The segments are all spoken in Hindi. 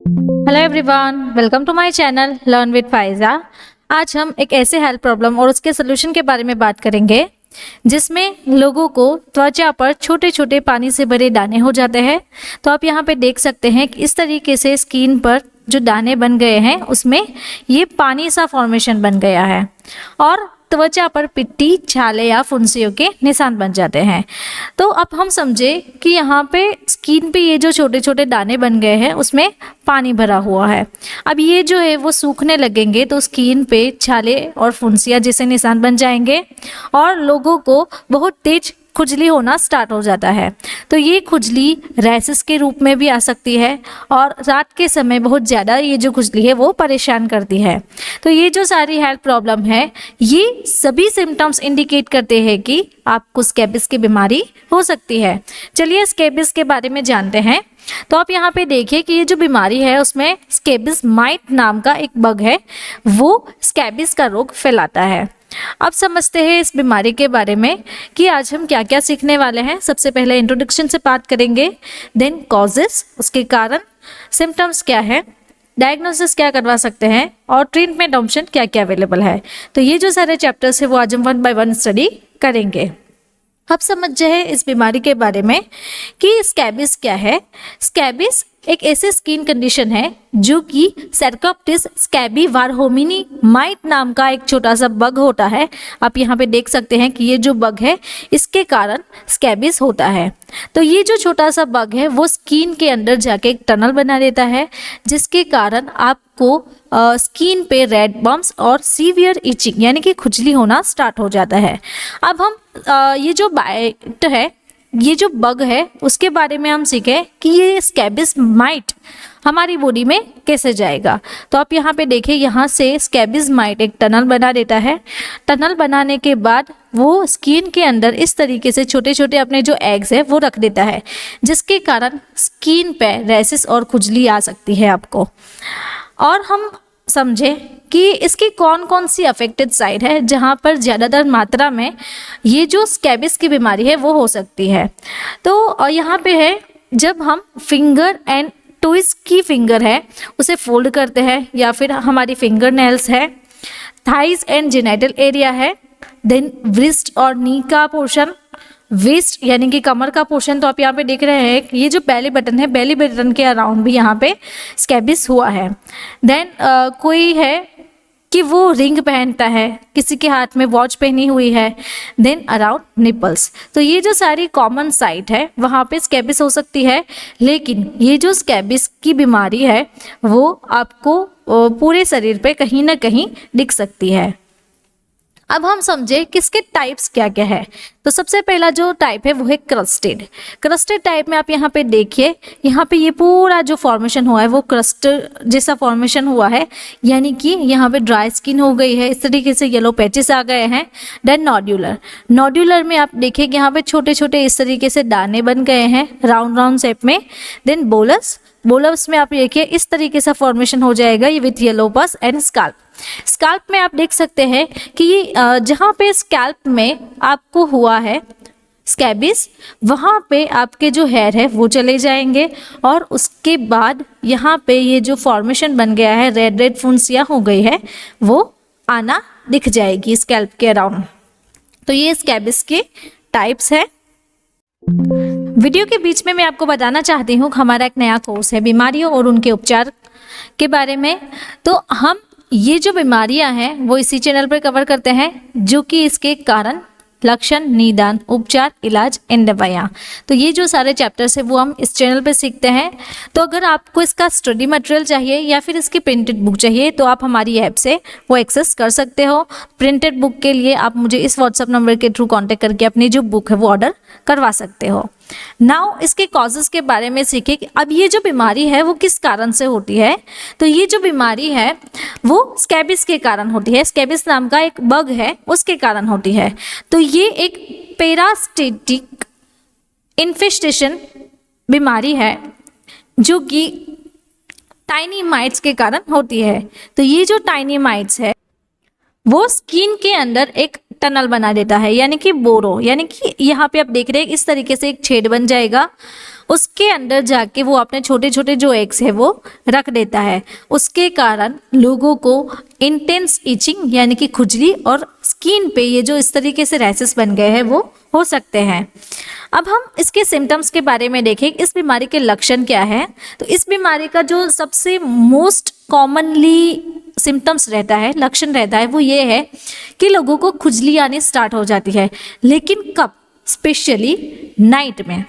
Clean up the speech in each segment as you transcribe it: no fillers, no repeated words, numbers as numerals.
Hello everyone, welcome to my channel learn with Faiza. आज हम एक ऐसे हेल्थ प्रॉब्लम और उसके सोल्यूशन के बारे में बात करेंगे जिसमें लोगों को त्वचा पर छोटे छोटे पानी से भरे दाने हो जाते हैं। तो आप यहाँ पे देख सकते हैं कि इस तरीके से स्किन पर जो दाने बन गए हैं उसमें ये पानी सा फॉर्मेशन बन गया है और त्वचा पर पिट्टी, छाले या फुंसियों के निशान बन जाते हैं। तो अब हम समझे कि यहाँ पे स्किन पे ये जो छोटे छोटे दाने बन गए हैं उसमें पानी भरा हुआ है। अब ये जो है वो सूखने लगेंगे तो स्किन पे छाले और फुंसियाँ जैसे निशान बन जाएंगे और लोगों को बहुत तेज खुजली होना स्टार्ट हो जाता है। तो ये खुजली रैशेस के रूप में भी आ सकती है और रात के समय बहुत ज़्यादा ये जो खुजली है वो परेशान करती है। तो ये जो सारी हेल्थ प्रॉब्लम है ये सभी सिम्टम्स इंडिकेट करते हैं कि आपको स्कैबिस की बीमारी हो सकती है। चलिए स्कैबिस के बारे में जानते हैं। तो आप यहाँ पे देखिए कि ये जो बीमारी है उसमें स्कैबिस माइट नाम का एक बग है, वो स्कैबिस का रोग फैलाता है। अब समझते हैं इस बीमारी के बारे में कि आज हम क्या क्या सीखने वाले हैं। सबसे पहले इंट्रोडक्शन से बात करेंगे, देन कॉजेस, उसके कारण, सिम्टम्स क्या है, डायग्नोसिस क्या करवा सकते हैं और ट्रीटमेंट ऑप्शन क्या क्या अवेलेबल है। तो ये जो सारे चैप्टर्स है वो आज हम 1 बाय 1 स्टडी करेंगे। अब समझे हैं इस बीमारी के बारे में कि स्कैबिस क्या है। स्कैबिस एक ऐसे स्किन कंडीशन है जो कि सेरकोप्टिस स्कैबी वारहोमिनी माइट नाम का एक छोटा सा बग होता है। आप यहाँ पे देख सकते हैं कि ये जो बग है इसके कारण स्कैबिस होता है। तो ये जो छोटा सा बग है वो स्किन के अंदर जाके एक टनल बना देता है जिसके कारण आपको स्किन पे रेड बम्प्स और सीवियर इचिंग यानी कि खुजली होना स्टार्ट हो जाता है। अब हम ये जो बाइट है, ये जो बग है उसके बारे में हम सीखें कि ये स्कैबिस माइट हमारी बॉडी में कैसे जाएगा। तो आप यहाँ पे देखिए, यहाँ से स्कैबिस माइट एक टनल बना देता है। टनल बनाने के बाद वो स्किन के अंदर इस तरीके से छोटे छोटे अपने जो एग्स है वो रख देता है जिसके कारण स्किन पे रैशेस और खुजली आ सकती है आपको। और हम समझे कि इसकी कौन कौन सी अफेक्टेड साइड है जहाँ पर ज़्यादातर मात्रा में ये जो स्कैबिस की बीमारी है वो हो सकती है। तो यहाँ पे है, जब हम फिंगर एंड टोइस की फिंगर है उसे फोल्ड करते हैं या फिर हमारी फिंगर नेल्स है, थाइज एंड जेनिटल एरिया है, देन व्रिस्ट और नी का पोर्शन, वेस्ट यानी कि कमर का पोर्शन। तो आप यहाँ पे देख रहे हैं कि ये जो बेली बटन है, बेली बटन के अराउंड भी यहाँ पे स्कैबिस हुआ है। देन कोई है कि वो रिंग पहनता है, किसी के हाथ में वॉच पहनी हुई है, देन अराउंड निपल्स। तो ये जो सारी कॉमन साइट है वहाँ पे स्कैबिस हो सकती है। लेकिन ये जो स्कैबिस की बीमारी है वो आपको पूरे शरीर पे कहीं ना कहीं दिख सकती है। अब हम समझे कि इसके टाइप्स क्या क्या है। तो सबसे पहला जो टाइप है वो है क्रस्टेड। क्रस्टेड टाइप में आप यहाँ पे देखिए, यहाँ पे ये पूरा जो फॉर्मेशन हुआ है वो क्रस्ट जैसा फॉर्मेशन हुआ है, यानी कि यहाँ पे ड्राई स्किन हो गई है, इस तरीके से येलो पैचेस आ गए हैं। देन नॉड्यूलर, नॉड्यूलर में आप देखिए कि यहाँ पे छोटे छोटे इस तरीके से दाने बन गए हैं राउंड राउंड शेप में। देन बोलस, बोलस में आप देखिए इस तरीके से फॉर्मेशन हो जाएगा ये विथ येलो पस एंड स्काल्प। स्कैल्प में आप देख सकते हैं कि जहाँ पे स्कैल्प में आपको हुआ है स्कैबिस, वहाँ पे आपके जो हेयर है वो चले जाएंगे और उसके बाद यहाँ पे ये जो फॉर्मेशन बन गया है, रेड रेड फुंसियाँ हो गई है, वो आना दिख जाएगी स्कैल्प के अराउंड। तो ये स्कैबिस के टाइप्स है। वीडियो के बीच में मैं आपको बताना चाहती हूँ हमारा एक नया कोर्स है बीमारियों और उनके उपचार के बारे में। तो हम ये जो बीमारियां हैं वो इसी चैनल पर कवर करते हैं, जो कि इसके कारण, लक्षण, निदान, उपचार, इलाज एंड दवाइयाँ। तो ये जो सारे चैप्टर्स है वो हम इस चैनल पे सीखते हैं। तो अगर आपको इसका स्टडी मटेरियल चाहिए या फिर इसकी प्रिंटेड बुक चाहिए तो आप हमारी ऐप से वो एक्सेस कर सकते हो। प्रिंटेड बुक के लिए आप मुझे इस व्हाट्सएप नंबर के थ्रू कांटेक्ट करके अपनी जो बुक है वो ऑर्डर करवा सकते हो। नाउ इसके कॉजेस के बारे में सीखे कि अब ये जो बीमारी है वो किस कारण से होती है। तो ये जो बीमारी है वो स्कैबिस के कारण होती है। स्कैबिस नाम का एक बग है उसके कारण होती है। तो ये एक पैरासिटिक इन्फेस्टेशन बीमारी है जो कि टाइनी माइट्स के कारण होती है। तो ये जो टाइनी माइट्स है वो स्किन के अंदर एक टनल बना देता है, यानी कि बोरो, यानी कि यहाँ पे आप देख रहे हैं इस तरीके से एक छेद बन जाएगा उसके अंदर जाके वो अपने छोटे छोटे जो एग्स है वो रख देता है। उसके कारण लोगों को इंटेंस इचिंग यानी कि खुजली और स्किन पे ये जो इस तरीके से रैशेस बन गए हैं वो हो सकते हैं। अब हम इसके सिम्टम्स के बारे में देखें, इस बीमारी के लक्षण क्या है। तो इस बीमारी का जो सबसे मोस्ट कॉमनली सिम्टम्स रहता है, लक्षण रहता है, वो ये है कि लोगों को खुजली आनी स्टार्ट हो जाती है, लेकिन कब? स्पेशली नाइट में।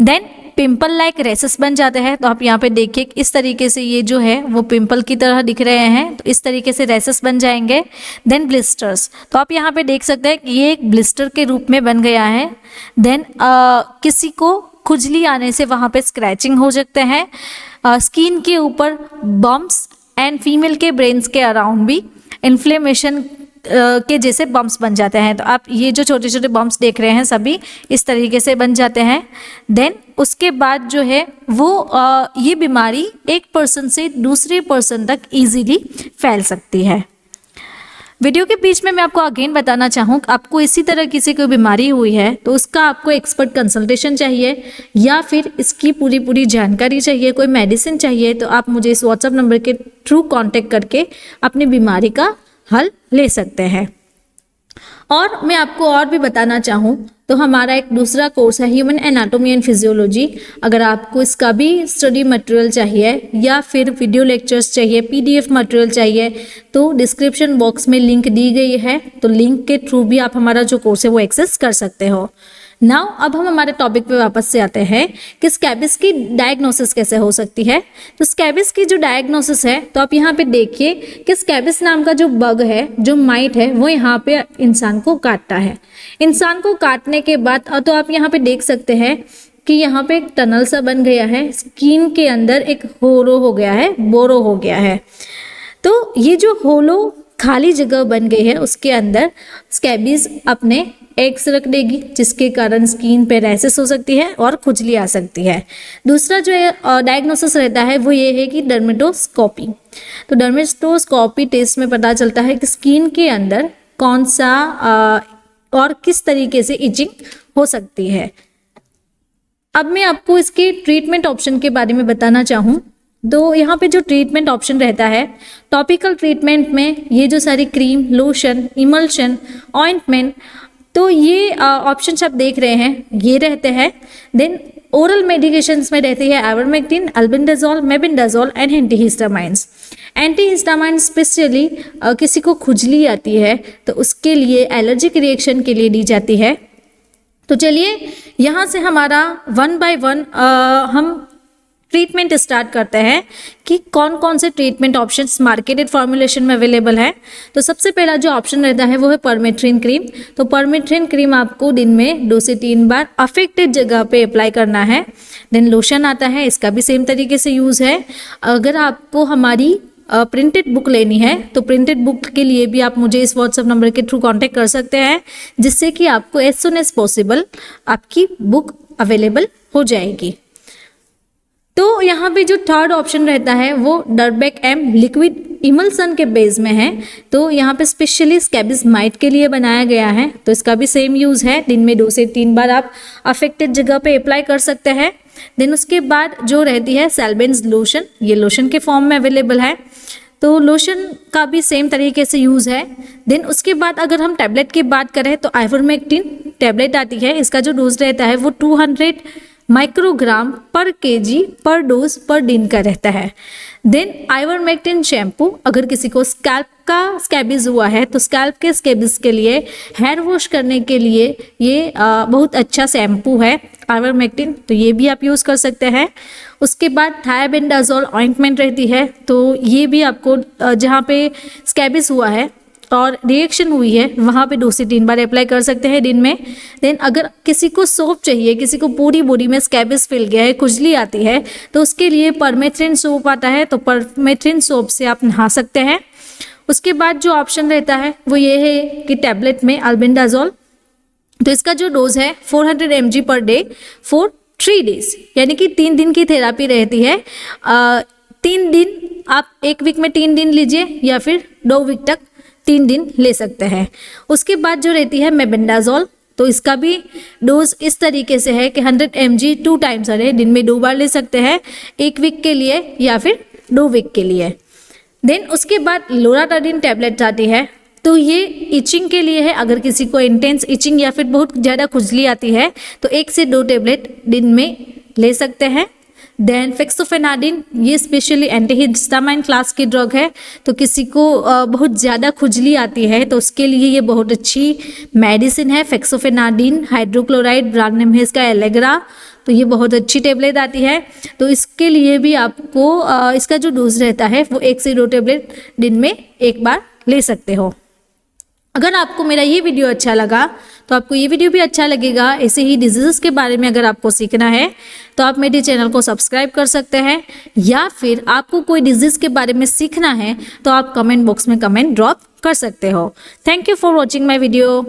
देन पिंपल लाइक रेसेस बन जाते हैं। तो आप यहाँ पे देखिए इस तरीके से ये जो है वो पिंपल की तरह दिख रहे हैं, तो इस तरीके से रेसेस बन जाएंगे। देन ब्लिस्टर्स, तो आप यहाँ पे देख सकते हैं कि ये एक ब्लिस्टर के रूप में बन गया है। देन किसी को खुजली आने से वहाँ पे स्क्रैचिंग हो सकते हैं, स्किन के ऊपर बम्प्स एंड फीमेल के ब्रेन्स के अराउंड भी इन्फ्लेमेशन के जैसे बम्प्स बन जाते हैं। तो आप ये जो छोटे छोटे बम्प्स देख रहे हैं सभी इस तरीके से बन जाते हैं। देन उसके बाद जो है वो ये बीमारी एक पर्सन से दूसरे पर्सन तक इजीली फैल सकती है। वीडियो के बीच में मैं आपको अगेन बताना चाहूँ, आपको इसी तरह किसी कोई बीमारी हुई है तो उसका आपको एक्सपर्ट कंसल्टेशन चाहिए या फिर इसकी पूरी जानकारी चाहिए, कोई मेडिसिन चाहिए, तो आप मुझे इस व्हाट्सएप नंबर के थ्रू कांटेक्ट करके अपनी बीमारी का हल ले सकते हैं। और मैं आपको और भी बताना चाहूँ तो हमारा एक दूसरा कोर्स है ह्यूमन एनाटॉमी एंड फिजियोलॉजी। अगर आपको इसका भी स्टडी मटेरियल चाहिए या फिर वीडियो लेक्चर्स चाहिए, पीडीएफ मटेरियल चाहिए, तो डिस्क्रिप्शन बॉक्स में लिंक दी गई है, तो लिंक के थ्रू भी आप हमारा जो कोर्स है वो एक्सेस कर सकते हो। नाउ अब हम हमारे टॉपिक पे वापस से आते हैं कि स्कैबिस की डायग्नोसिस कैसे हो सकती है। तो स्कैबिस की जो डायग्नोसिस है, तो आप यहाँ पे देखिए कि स्कैबिस नाम का जो बग है, जो माइट है, वो यहाँ पे इंसान को काटता है। इंसान को काटने के बाद तो आप यहाँ पे देख सकते हैं कि यहाँ पे एक टनल सा बन गया है, स्किन के अंदर एक होलो हो गया है, बोरो हो गया है। तो ये जो होलो खाली जगह बन गई है उसके अंदर स्कैबिस अपने एग्स रख देगी, जिसके कारण स्किन पे रैशेस हो सकती है और खुजली आ सकती है। दूसरा जो डायग्नोसिस रहता है वो ये है कि डर्मेटोस्कोपी। तो डर्मेटोस्कोपी टेस्ट में पता चलता है कि स्किन के अंदर कौन सा और किस तरीके से इचिंग हो सकती है। अब मैं आपको इसके ट्रीटमेंट ऑप्शन के बारे में बताना चाहूँ तो यहाँ पे जो ट्रीटमेंट ऑप्शन रहता है, टॉपिकल ट्रीटमेंट में ये जो सारी क्रीम, लोशन, इमल्शन, ऑइंटमेंट, तो ये ऑप्शंस आप देख रहे हैं ये रहते हैं। देन ओरल मेडिकेशंस में रहती है ivermectin, albendazole, mebendazole and antihistamines. Antihistamines specially किसी को खुजली आती है तो उसके लिए एलर्जिक रिएक्शन के लिए दी जाती है। तो चलिए यहाँ से हमारा वन बाय वन हम ट्रीटमेंट स्टार्ट करते हैं कि कौन कौन से ट्रीटमेंट ऑप्शंस मार्केटेड फॉर्मुलेशन में अवेलेबल है। तो सबसे पहला जो ऑप्शन रहता है वो है परमेथ्रिन क्रीम। तो परमेथ्रिन क्रीम आपको दिन में 2 से 3 बार अफेक्टेड जगह पे अप्लाई करना है। देन लोशन आता है, इसका भी सेम तरीके से यूज़ है। अगर आपको हमारी प्रिंटेड बुक लेनी है तो प्रिंटेड बुक के लिए भी आप मुझे इस व्हाट्सएप नंबर के थ्रू कांटेक्ट कर सकते हैं, जिससे कि आपको एज सुन एज पॉसिबल आपकी बुक अवेलेबल हो जाएगी। तो यहाँ पे जो थर्ड ऑप्शन रहता है वो डरबेक एम लिक्विड इमल्सन के बेस में है। तो यहाँ पे स्पेशली स्कैबिस माइट के लिए बनाया गया है, तो इसका भी सेम यूज़ है। दिन में 2 से 3 बार आप अफेक्टेड जगह पे अप्लाई कर सकते हैं। देन उसके बाद जो रहती है सेल्बेंस लोशन, ये लोशन के फॉर्म में अवेलेबल है, तो लोशन का भी सेम तरीके से यूज़ है। देन उसके बाद अगर हम टैबलेट की बात करें तो आइवरमेक्टिन टैबलेट आती है, इसका जो डोज रहता है वो 200 माइक्रोग्राम पर केजी पर डोज पर दिन का रहता है। देन आइवरमेक्टिन शैम्पू, अगर किसी को स्कैल्प का स्कैबिस हुआ है तो स्कैल्प के स्कैबिस के लिए हेयर वॉश करने के लिए ये बहुत अच्छा शैम्पू है आइवरमेक्टिन, तो ये भी आप यूज़ कर सकते हैं। उसके बाद थायाबेंडाजोल ऑइंटमेंट रहती है, तो ये भी आपको जहाँ पे स्कैबिस हुआ है और रिएक्शन हुई है वहाँ पे 2 से 3 बार अप्लाई कर सकते हैं दिन में। देन अगर किसी को सोप चाहिए, किसी को पूरी बॉडी में स्कैबिस फैल गया है, खुजली आती है, तो उसके लिए परमेथ्रिन सोप आता है, तो परमेथ्रिन सोप से आप नहा सकते हैं। उसके बाद जो ऑप्शन रहता है वो ये है कि टैबलेट में अल्बेंडाजोल, तो इसका जो डोज है 400 mg per day for 3 days, यानी कि 3 दिन की थेरापी रहती है। 3 दिन आप 1 वीक में 3 दिन लीजिए या फिर 2 वीक तक 3 दिन ले सकते हैं। उसके बाद जो रहती है मेबेंडाजोल, तो इसका भी डोज इस तरीके से है कि 100 mg 2 टाइम्स अ डे, दिन में 2 बार ले सकते हैं, 1 वीक के लिए या फिर 2 वीक के लिए। देन उसके बाद लोराटाइडिन टैबलेट आती है, तो ये इचिंग के लिए है। अगर किसी को इंटेंस इचिंग या फिर बहुत ज़्यादा खुजली आती है तो 1 से 2 टैबलेट दिन में ले सकते हैं। देन फेक्सोफेनाडिन, ये स्पेशली एंटीहिस्टामाइन क्लास की ड्रग है, तो किसी को बहुत ज़्यादा खुजली आती है तो उसके लिए ये बहुत अच्छी मेडिसिन है। फेक्सोफेनाडिन हाइड्रोक्लोराइड, ब्रांड नेम है इसका एलेग्रा, तो ये बहुत अच्छी टेबलेट आती है। तो इसके लिए भी आपको इसका जो डोज रहता है वो 1 से 2 टेबलेट दिन में 1 बार ले सकते हो। अगर आपको मेरा ये वीडियो अच्छा लगा तो आपको ये वीडियो भी अच्छा लगेगा। ऐसे ही डिजीज़ के बारे में अगर आपको सीखना है तो आप मेरे चैनल को सब्सक्राइब कर सकते हैं, या फिर आपको कोई डिजीज़ के बारे में सीखना है तो आप कमेंट बॉक्स में कमेंट ड्रॉप कर सकते हो। Thank you for watching my video.